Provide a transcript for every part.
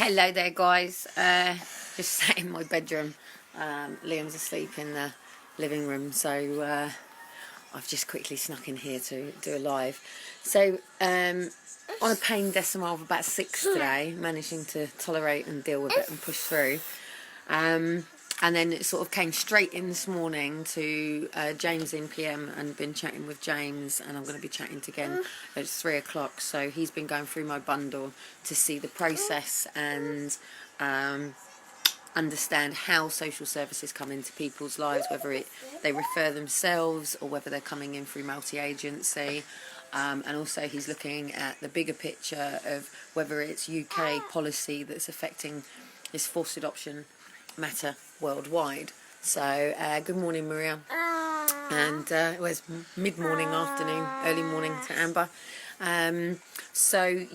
Hello there, guys. Just sat in my bedroom. Liam's asleep in the living room, so I've just quickly snuck in here to do a live. So on a pain decimal of about 6 today, managing to tolerate and deal with it and push through. And then it sort of came straight in this morning to James in PM, and been chatting with James, and I'm going to be chatting again at 3 o'clock. So he's been going through my bundle to see the process and understand how social services come into people's lives, whether they refer themselves or whether they're coming in through multi-agency. And also he's looking at the bigger picture of whether it's UK policy that's affecting this forced adoption matter worldwide. So good morning, Maria, and it was mid-morning, afternoon, early morning to Amber. So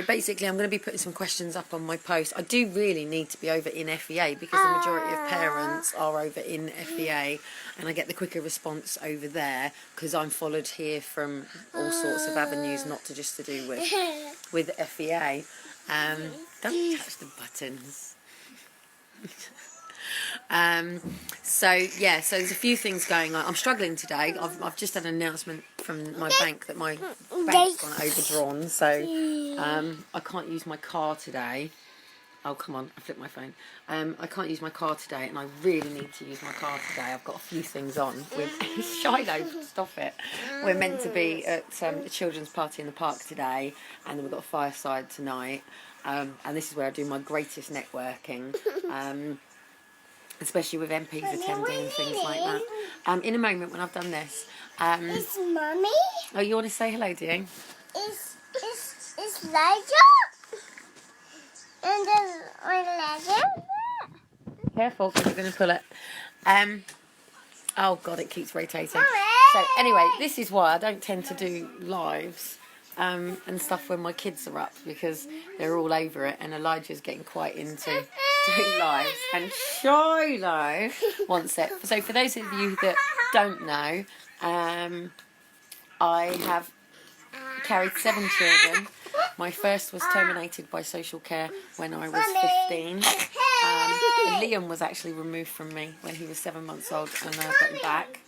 basically I'm going to be putting some questions up on my post. I do really need to be over in FEA because the majority of parents are over in FEA, and I get the quicker response over there because I'm followed here from all sorts of avenues, not to just to do with FEA. Don't touch the buttons. So there's a few things going on. I'm struggling today. I've just had an announcement from my bank that my bank's gone overdrawn, so I can't use my car today. Oh, come on, I flipped my phone. I can't use my car today, and I really need to use my car today. I've got a few things on with Shiloh, stop it. We're meant to be at a children's party in the park today, and then we've got a fireside tonight, and this is where I do my greatest networking. Especially with MPs attending and things like that. In a moment when I've done this. It's Mummy. Oh, you want to say hello, do you? It's Liza. And there's my leg. Careful, because you're going to pull it. Oh, God, it keeps rotating. Mommy. So, anyway, this is why I don't tend to do lives and stuff when my kids are up, because they're all over it, and Elijah's getting quite into doing lives, and Shiloh wants it. So for those of you that don't know, I have carried 7 children. My first was terminated by social care when I was 15. And Liam was actually removed from me when he was 7 months old, and I got him back.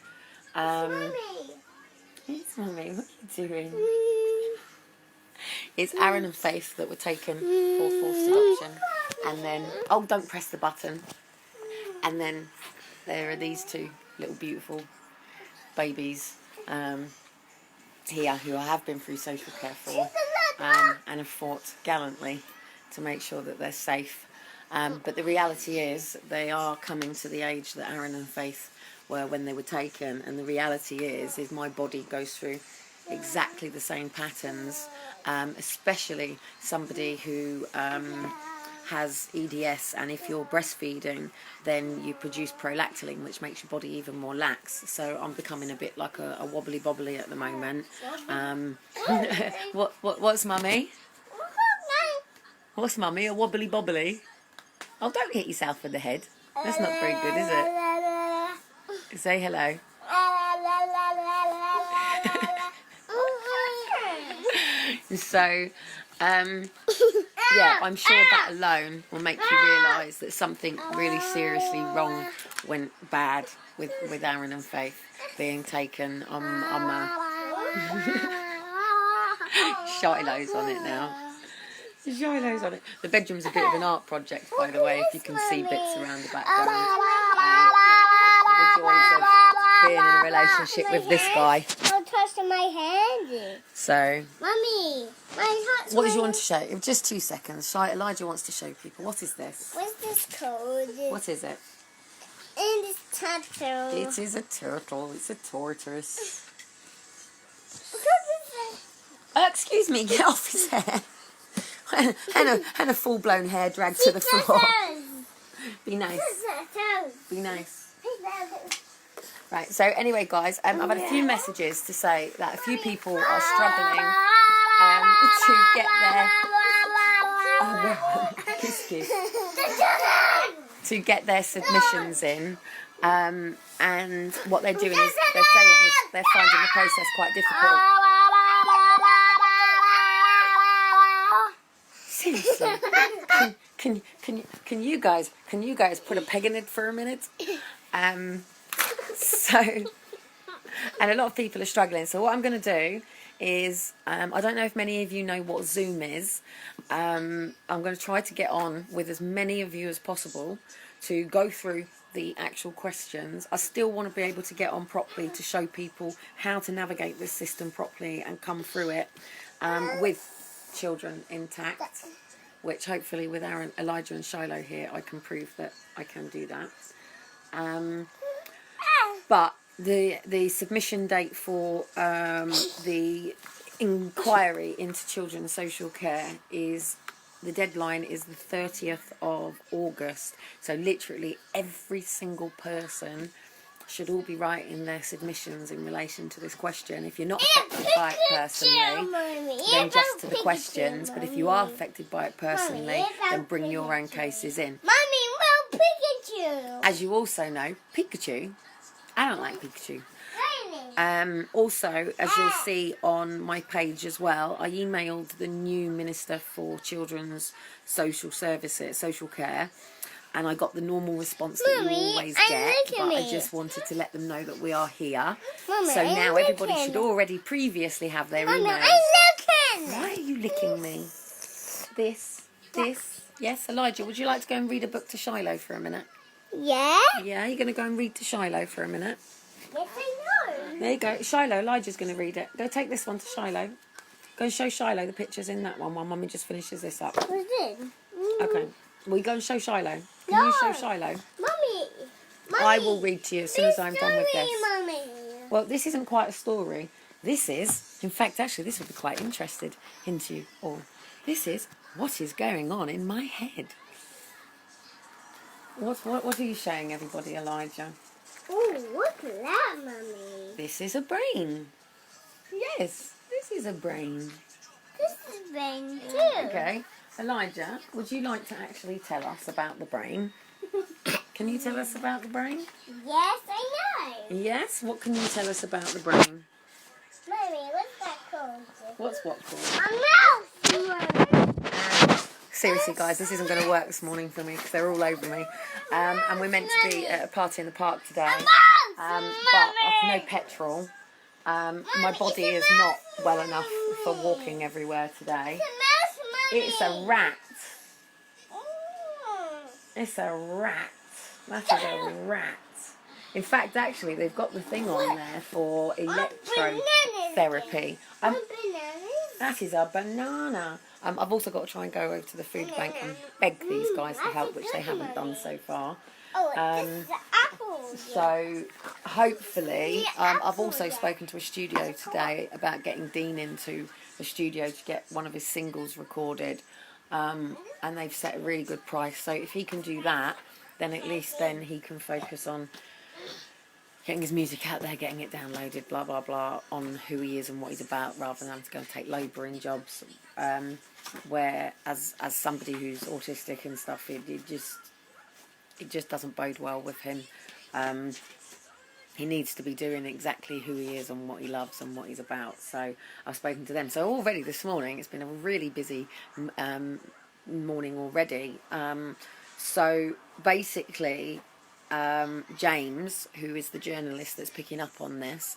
It's Mummy, what are you doing? It's Aaron and Faith that were taken for forced adoption. And then, oh, don't press the button. And then there are these 2 little beautiful babies here who I have been through social care for and have fought gallantly to make sure that they're safe. But the reality is they are coming to the age that Aaron and Faith were when they were taken. And the reality is my body goes through exactly the same patterns, especially somebody who has EDS, and if you're breastfeeding then you produce prolactin, which makes your body even more lax. So I'm becoming a bit like a wobbly bobbly at the moment. What's Mummy? What's Mummy? A wobbly bobbly? Oh, don't hit yourself in the head. That's not very good, is it? Say hello. So, I'm sure that alone will make you realise that something really seriously wrong went bad with Aaron and Faith being taken. Shiloh's on it now. Shiloh's on it. The bedroom's a bit of an art project, by the way, if you can see bits around the background. The joys of being in a relationship with this guy. Touching my hand. So, Mummy, what did you want to show? Just 2 seconds. Elijah wants to show people. What is this? What's this code? What is it? And this turtle. It is a turtle. It's a tortoise. Excuse me, get off his hair. and a full-blown hair dragged to the floor. Be nice. Be nice. Right, so anyway, guys, I've had a few messages to say that a few people are struggling to get to get their submissions in, and what they're doing is they're finding the process quite difficult. seriously. Can you guys put a peg in it for a minute? So, and a lot of people are struggling. So what I'm going to do is, I don't know if many of you know what Zoom is. I'm going to try to get on with as many of you as possible to go through the actual questions. I still want to be able to get on properly to show people how to navigate this system properly and come through it with children intact, which hopefully with Aaron, Elijah and Shiloh here, I can prove that I can do that. But the submission date for the inquiry into children's social care is, the deadline is the 30th of August. So literally every single person should all be writing their submissions in relation to this question. If you're not affected by it personally, then just to the questions. But if you are affected by it personally, then bring your own cases in. Mommy, well, Pikachu. As you also know, Pikachu, I don't like Pikachu. Really? Also, as you'll see on my page as well, I emailed the new Minister for Children's Social Services, Social Care, and I got the normal response that Mummy, you always and get, look but at I me. just wanted to let them know that we are here. Mummy, So I'm now everybody looking. should already previously have their Mommy, emails. I'm looking. Why are you licking me? This. Yes, Elijah, would you like to go and read a book to Shiloh for a minute? Yeah? Yeah, you're going to go and read to Shiloh for a minute. Yes, I know. There you go. Shiloh, Elijah's going to read it. Go take this one to Shiloh. Go and show Shiloh the pictures in that one while Mummy just finishes this up. What's this? Okay. Will you go and show Shiloh? Can you show Shiloh? Mommy. I will read to you as soon as I'm done with this. Mommy. Well, this isn't quite a story. This is, in fact, actually, this would be quite interested into you all. This is what is going on in my head. What are you showing everybody, Elijah? Oh, what's that, Mommy? This is a brain. Yes, this is a brain. This is brain too. Okay. Elijah, would you like to actually tell us about the brain? Can you tell us about the brain? Yes, I know. Yes? What can you tell us about the brain? Mommy, what's that called? What's what called? A mouse. Seriously, guys, this isn't going to work this morning for me because they're all over me. And we're meant to be at a party in the park today. But I've no petrol. My body is not well enough for walking everywhere today. It's a rat. It's a rat. That is a rat. In fact, actually, they've got the thing on there for electrotherapy. That is a banana. I've also got to try and go over to the food bank and beg these guys to help, which they haven't done so far. This is the apple. So hopefully, I've also spoken to a studio today about getting Dean into the studio to get one of his singles recorded, and they've set a really good price. So if he can do that, then at least then he can focus on getting his music out there, getting it downloaded, blah blah blah, on who he is and what he's about, rather than having to go and take labouring jobs. Where as somebody who's autistic and stuff, it just doesn't bode well with him. He needs to be doing exactly who he is and what he loves and what he's about. So I've spoken to them. So already this morning, it's been a really busy morning already. So basically, James, who is the journalist that's picking up on this,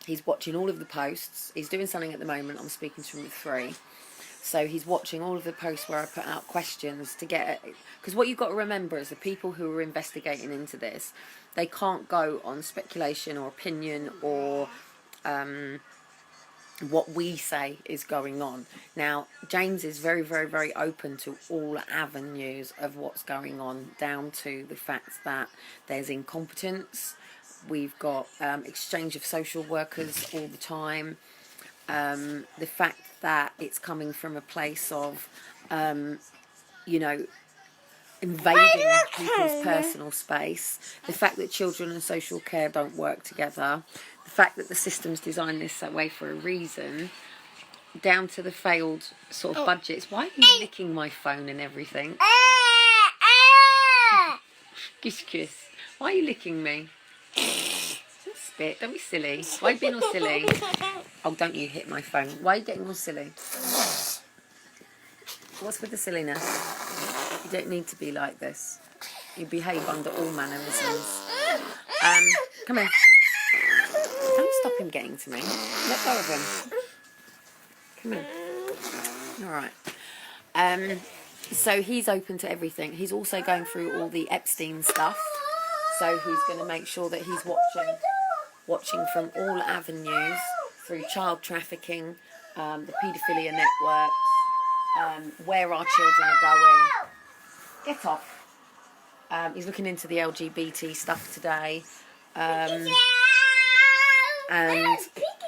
he's watching all of the posts. He's doing something at the moment. I'm speaking to him at 3. So he's watching all of the posts where I put out questions to get it. Because what you've got to remember is the people who are investigating into this, they can't go on speculation or opinion or what we say is going on. Now, James is very, very, very open to all avenues of what's going on, down to the fact that there's incompetence. We've got exchange of social workers all the time. The fact that it's coming from a place of, invading people's personal space, the fact that children and social care don't work together, the fact that the system's designed this that way for a reason, down to the failed sort of budgets. Why are you licking my phone and everything? Kiss, kiss. Why are you licking me? Don't spit. Don't be silly. Why are you being all silly? Oh, don't you hit my phone. Why are you getting all silly? What's with the silliness? You don't need to be like this. You behave under all mannerisms. Come here. Don't stop him getting to me. Let go of him. Come here. All right. So he's open to everything. He's also going through all the Epstein stuff. So he's going to make sure that he's watching from all avenues, through child trafficking, the paedophilia networks, where our children are going. Get off. He's looking into the LGBT stuff today. And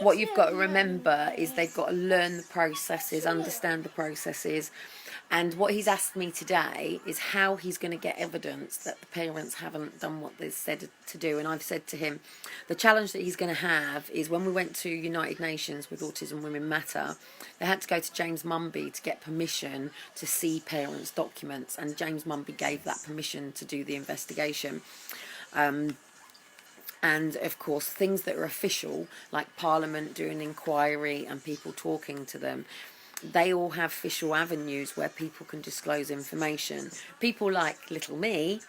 what you've got to remember is they've got to learn the processes, understand the processes. And what he's asked me today is how he's going to get evidence that the parents haven't done what they've said to do. And I've said to him, the challenge that he's going to have is when we went to United Nations with Autism Women Matter, they had to go to James Mumby to get permission to see parents' documents. And James Mumby gave that permission to do the investigation. And of course, things that are official, like Parliament doing an inquiry and people talking to them, they all have official avenues where people can disclose information. People like little me,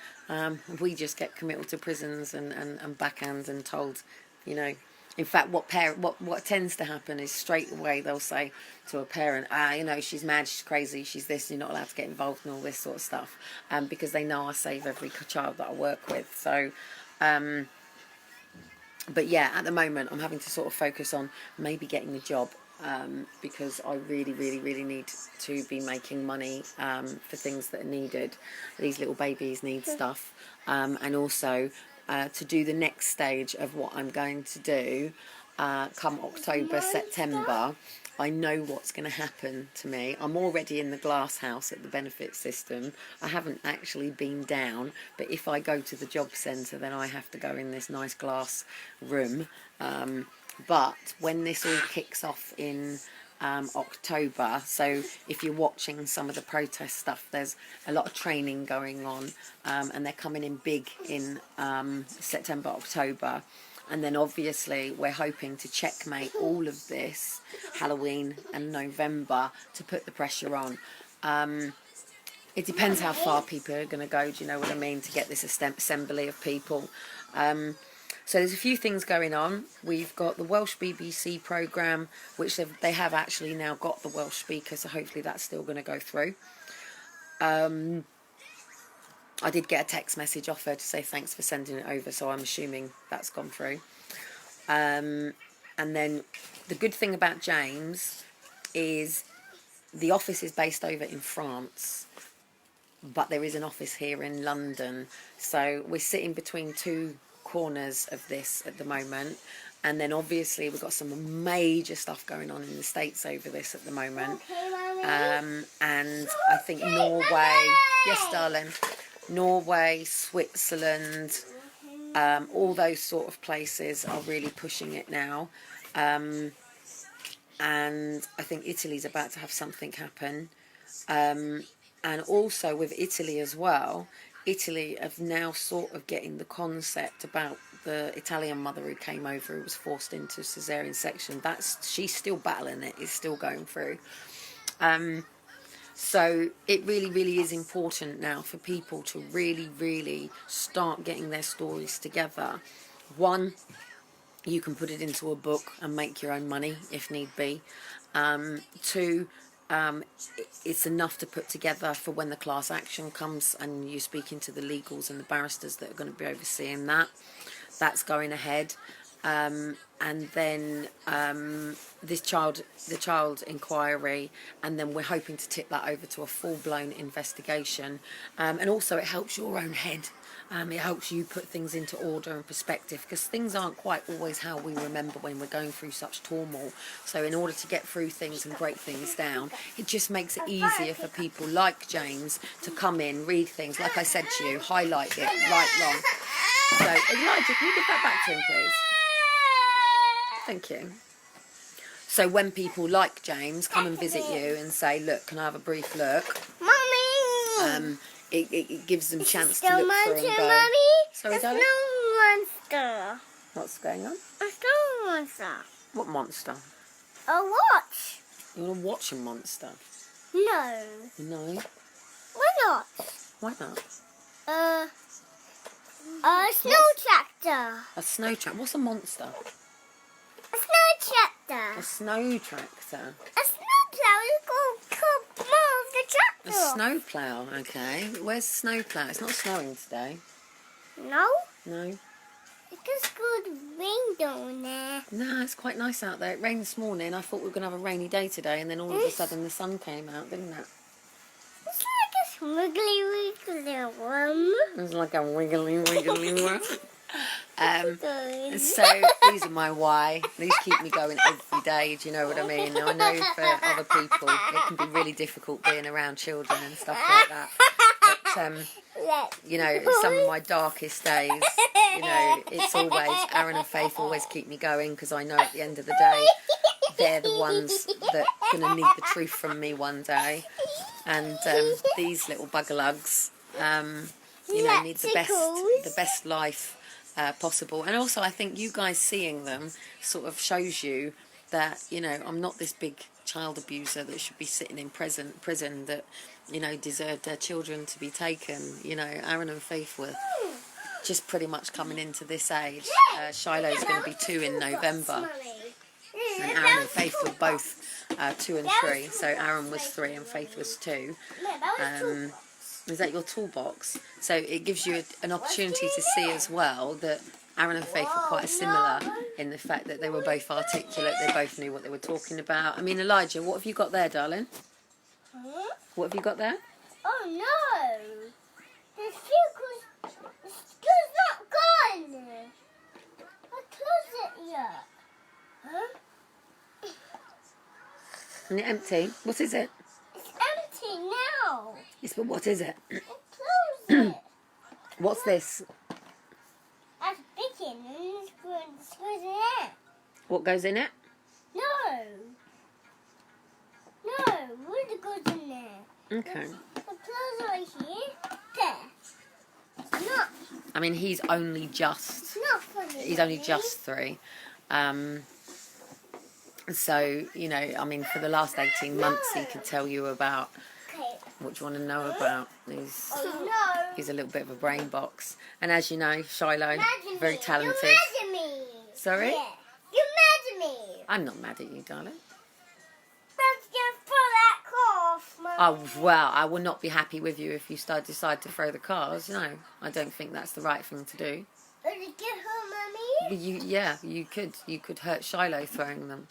we just get committed to prisons and backhands and told, you know. In fact, what tends to happen is straight away they'll say to a parent, you know, she's mad, she's crazy, she's this, you're not allowed to get involved in all this sort of stuff, because they know I save every child that I work with. So, but yeah, at the moment I'm having to sort of focus on maybe getting a job. Because I really, really, really need to be making money for things that are needed. These little babies need stuff. And also to do the next stage of what I'm going to do come October, September. I know what's going to happen to me. I'm already in the glass house at the benefit system. I haven't actually been down, but if I go to the job centre, then I have to go in this nice glass room. But when this all kicks off in October, so if you're watching some of the protest stuff, there's a lot of training going on, and they're coming in big in September, October. And then obviously we're hoping to checkmate all of this Halloween and November to put the pressure on. It depends how far people are going to go, do you know what I mean, to get this assembly of people. So there's a few things going on. We've got the Welsh BBC programme, which they have actually now got the Welsh speaker, so hopefully that's still going to go through. I did get a text message off her to say thanks for sending it over, so I'm assuming that's gone through. And then the good thing about James is the office is based over in France, but there is an office here in London. So we're sitting between two corners of this at the moment, and then obviously we've got some major stuff going on in the States over this at the moment. And I think Norway, yes darling, Norway, Switzerland, all those sort of places are really pushing it now. And I think Italy's about to have something happen. And also with Italy as well, Italy have now sort of getting the concept about the Italian mother who came over, who was forced into cesarean section. She's still battling it, it's still going through. So it really, really is important now for people to really, really start getting their stories together. One, you can put it into a book and make your own money if need be. Two, it's enough to put together for when the class action comes and you're speaking to the legals and the barristers that are going to be overseeing that. That's going ahead. And then the child inquiry, and then we're hoping to tip that over to a full-blown investigation. And also it helps your own head. It helps you put things into order and perspective, because things aren't quite always how we remember when we're going through such turmoil. So in order to get through things and break things down, it just makes it easier for people like James to come in, read things, like I said to you, highlight it right long. So Elijah, can you give that back to him, please? Thank you. So when people like James come and visit you and say, look, can I have a brief look? Mommy! It gives them a chance to look for and go. Mommy? Sorry, darling? No monster. What's going on? A snow monster. What monster? A watch. You want to watch a monster? No. No. Why not? Why not? A snow tractor. A snow tractor. What's a monster? A snow tractor. A snow tractor. A snowplow is called move the A tractor. snow plough. Okay. Where's the snow plough? It's not snowing today. No? No. It's just good rain down there. No, it's quite nice out there. It rained this morning. I thought we were going to have a rainy day today, and then all of a sudden the sun came out, didn't it? It's like a wiggly one. It was like a wiggly one. Good. So these are my why. These keep me going every day. Do you know what I mean? Now, I know for other people it can be really difficult being around children and stuff like that. But you know, some of my darkest days, you know, it's always Aaron and Faith always keep me going, because I know at the end of the day they're the ones that are going to need the truth from me one day. And these little buggerlugs, you know, need the best life possible. And also, I think you guys seeing them sort of shows you that, you know, I'm not this big child abuser that should be sitting in prison that, you know, deserved their children to be taken. You know, Aaron and Faith were just pretty much coming into this age. Shiloh's going to be 2 in November, and Aaron and Faith were both 2 and 3. So Aaron was 3 and Faith was 2. Is that your toolbox? So it gives you an opportunity to see as well that Aaron and Faith were quite similar in the fact that they were both articulate. They both knew what they were talking about. I mean, Elijah, what have you got there, darling? Huh? What have you got there? Oh no! The school's not gone! I closed it yet. Huh? Isn't it empty? What is it? It's empty now. Yes, but what is it? I closed it. What's this? That's bacon and it's goes in there. What goes in it? No. No, wood goes in there. Okay. The clothes right here. There. It's not. I mean, he's only just Funny. 3. So, you know, I mean, for the last 18 months, he could tell you about Okay. what do you want to know about. Oh no. He's a little bit of a brain box. And as you know, Shiloh, very talented. You're mad at me. Sorry? Yeah. You're mad at me. I'm not mad at you, darling. Let's just pull that off, Mum. Oh, well, I will not be happy with you if you decide to throw the cars. No, I don't think that's the right thing to do. Did you get her, Mummy? You could hurt Shiloh throwing them.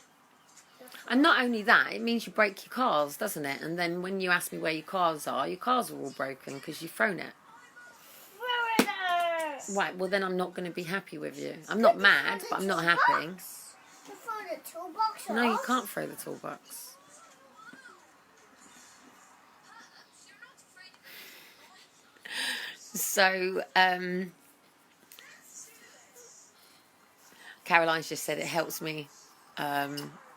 And not only that, it means you break your cars, doesn't it? And then when you ask me where your cars are all broken because you've thrown it. Throw it out. Right, well then I'm not going to be happy with you. I'm not mad, but I'm not happy. You throw the toolbox No, you off? can't throw the toolbox. So, Caroline's just said it helps me.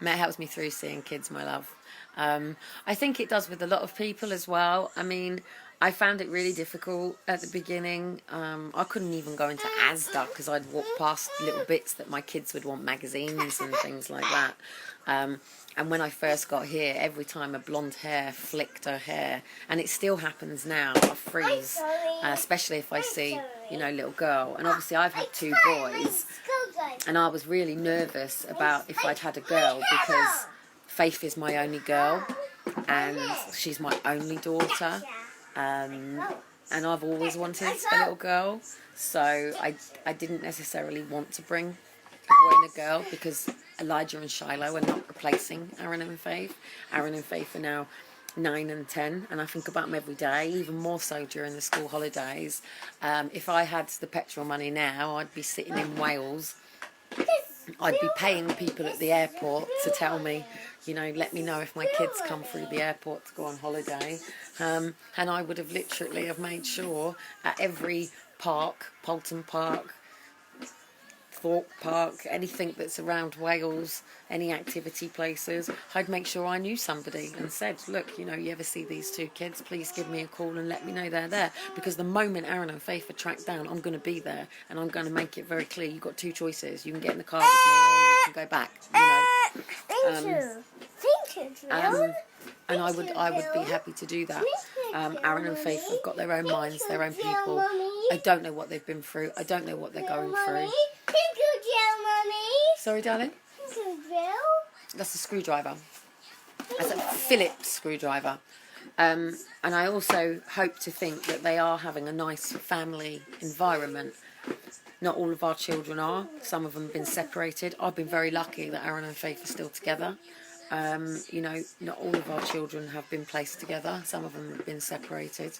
It helps me through seeing kids, my love. I think it does with a lot of people as well. I mean, I found it really difficult at the beginning. I couldn't even go into Asda because I'd walk past little bits that my kids would want, magazines and things like that. And when I first got here, every time a blonde hair flicked her hair, and it still happens now, I freeze, especially if I see, you know, little girl. And obviously I've had 2 boys, and I was really nervous about if I'd had a girl because Faith is my only girl, and she's my only daughter. And I've always wanted a little girl, so I didn't necessarily want to bring a boy and a girl because Elijah and Shiloh are not replacing Aaron and Faith. Aaron and Faith are now 9 and 10, and I think about them every day, even more so during the school holidays. If I had the petrol money now, I'd be sitting in Wales. I'd be paying people at the airport to tell me, you know, let me know if my kids come through the airport to go on holiday. And I would have literally have made sure at every park, Poulton Park, Thorpe Park, anything that's around Wales, any activity places, I'd make sure I knew somebody and said, look, you know, you ever see these 2 kids, please give me a call and let me know they're there. Because the moment Aaron and Faith are tracked down, I'm going to be there, and I'm going to make it very clear. You've got 2 choices. You can get in the car with me or you can go back, you know. Thank you. Thank you, Jill. and I would be happy to do that. Aaron and Faith have got their own minds, their own people. I don't know what they've been through. I don't know what they're going through. Sorry, darling? That's a screwdriver. That's a Phillips screwdriver. And I also hope to think that they are having a nice family environment. Not all of our children are. Some of them have been separated. I've been very lucky that Aaron and Faith are still together. You know, not all of our children have been placed together. Some of them have been separated.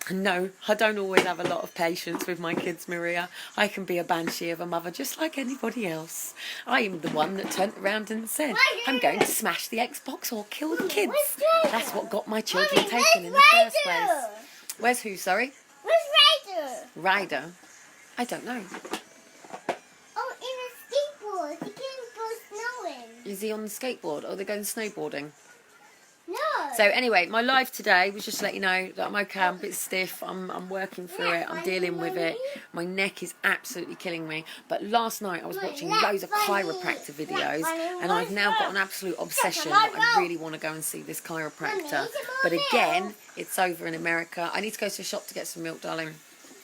No, I don't always have a lot of patience with my kids, Maria. I can be a banshee of a mother just like anybody else. I am the one that turned around and said, I'm going to smash the Xbox or kill the kids. That's what got my children taken in the first place. Where's who, sorry? Where's Ryder? Ryder? I don't know. Oh, in a skateboard. He can't go snowing. Is he on the skateboard or they're going snowboarding? No. So anyway, my life today was just to let you know that I'm okay. I'm a bit stiff. I'm working through it. I'm dealing with it. My neck is absolutely killing me. But last night I was watching loads of chiropractor videos, and I've now got an absolute obsession that I really want to go and see this chiropractor. But again, it's over in America. I need to go to a shop to get some milk, darling,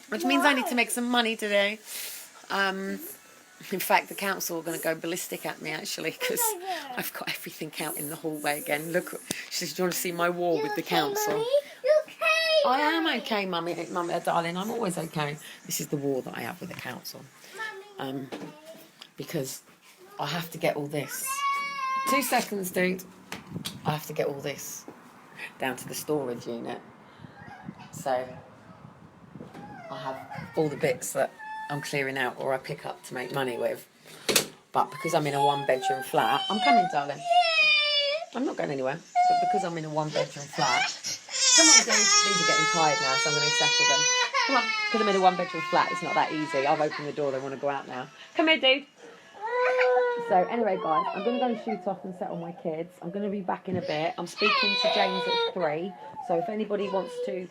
which means I need to make some money today. In fact, the council are going to go ballistic at me, actually, because I've got everything out in the hallway again. Look, she says, do you want to see my wall with the council? You okay? I am okay, Mummy, darling. I'm always okay. This is the wall that I have with the council. Because I have to get all this. 2 seconds, dude. I have to get all this down to the storage unit. So I have all the bits that I'm clearing out or I pick up to make money with. But because I'm in a 1-bedroom flat, I'm coming, darling. I'm not going anywhere. But because I'm in a 1-bedroom flat, come on, dude. These are getting tired now, so I'm going to settle them. Come on, because I'm in a 1-bedroom flat, it's not that easy. I've opened the door, they want to go out now. Come here, dude. So anyway, guys, I'm going to go and shoot off and settle my kids. I'm going to be back in a bit. I'm speaking to James at 3. So if anybody wants to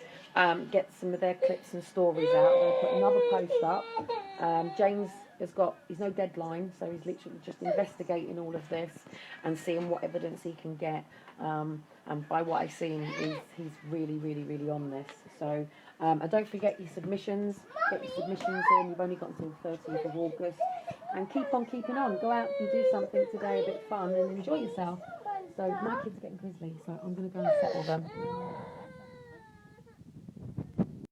get some of their clips and stories out, I'm going to put another post up. James he's no deadline, so he's literally just investigating all of this and seeing what evidence he can get. And by what I've seen, he's really, really, really on this. So, and don't forget your submissions. Get your submissions in. You've only got until 30th of August. And keep on keeping on. Go out and do something today, a bit fun, and enjoy yourself. So my kids are getting grizzly, so I'm going to go and settle them.